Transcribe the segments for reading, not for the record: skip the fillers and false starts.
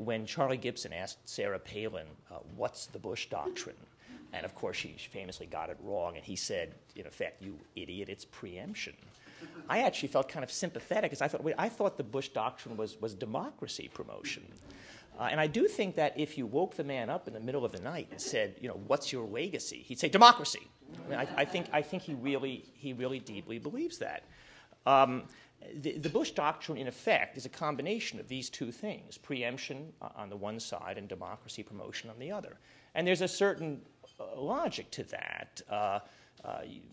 when Charlie Gibson asked Sarah Palin, what's the Bush Doctrine? And of course, she famously got it wrong, and he said, in effect, you idiot, it's preemption. I actually felt kind of sympathetic, because I thought the Bush Doctrine was democracy promotion. And I do think that if you woke the man up in the middle of the night and said, what's your legacy? He'd say democracy. I mean, I think he really deeply believes that. The Bush Doctrine, in effect, is a combination of these two things: preemption on the one side and democracy promotion on the other. And there's a certain logic to that.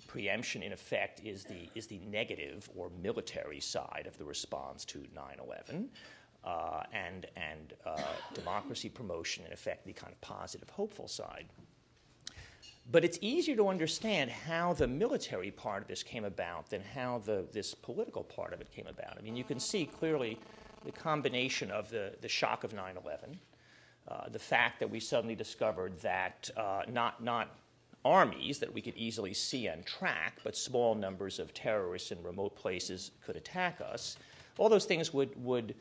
Preemption, in effect, is the negative or military side of the response to 9/11. And democracy promotion, in effect, the kind of positive, hopeful side. But it's easier to understand how the military part of this came about than how this political part of it came about. I mean, you can see clearly the combination of the shock of 9/11, the fact that we suddenly discovered that not armies that we could easily see and track, but small numbers of terrorists in remote places could attack us. All those things would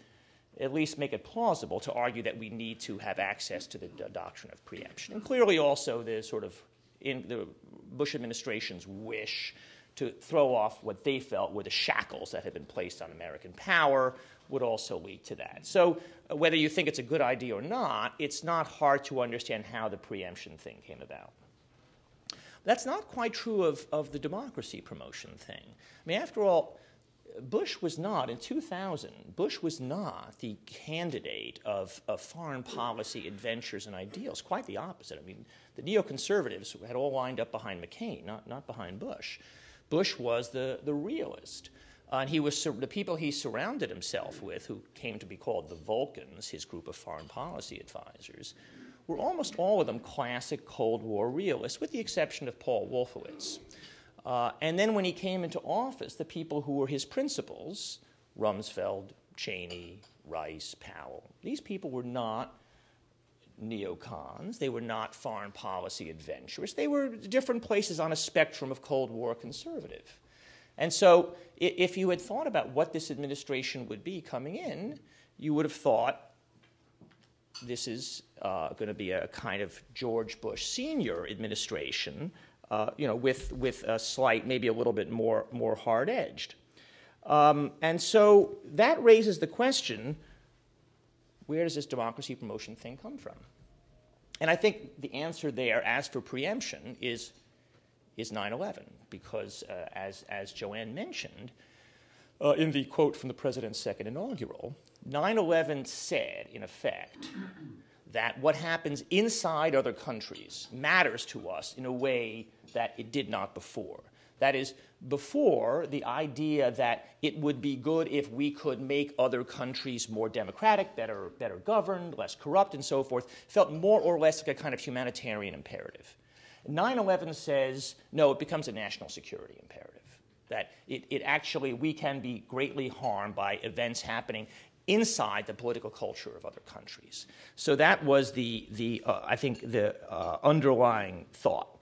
at least make it plausible to argue that we need to have access to the doctrine of preemption. And clearly also the sort of in the Bush administration's wish to throw off what they felt were the shackles that had been placed on American power would also lead to that. So whether you think it's a good idea or not, it's not hard to understand how the preemption thing came about. That's not quite true of the democracy promotion thing. I mean, after all, Bush was not, in 2000, Bush was not the candidate of foreign policy adventures and ideals. Quite the opposite. I mean, the neoconservatives had all lined up behind McCain, not behind Bush. Bush was the realist. And he was the people he surrounded himself with, who came to be called the Vulcans, his group of foreign policy advisors, were almost all of them classic Cold War realists, with the exception of Paul Wolfowitz. And then when he came into office, the people who were his principals, Rumsfeld, Cheney, Rice, Powell, these people were not neocons. They were not foreign policy adventurers. They were different places on a spectrum of Cold War conservative. And so if you had thought about what this administration would be coming in, you would have thought this is going to be a kind of George Bush Sr. administration, with a slight, maybe a little bit more hard-edged. And so that raises the question, where does this democracy promotion thing come from? And I think the answer there, as for preemption, is 9/11, because as Joanne mentioned, in the quote from the president's second inaugural, 9/11 said, in effect, that what happens inside other countries matters to us in a way that it did not before. That is, before, the idea that it would be good if we could make other countries more democratic, better governed, less corrupt, and so forth, felt more or less like a kind of humanitarian imperative. 9/11 says, no, it becomes a national security imperative, that it actually, we can be greatly harmed by events happening inside the political culture of other countries. So that was I think, the underlying thought.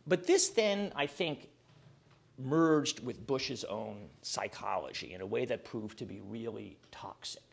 But this then, I think, merged with Bush's own psychology in a way that proved to be really toxic.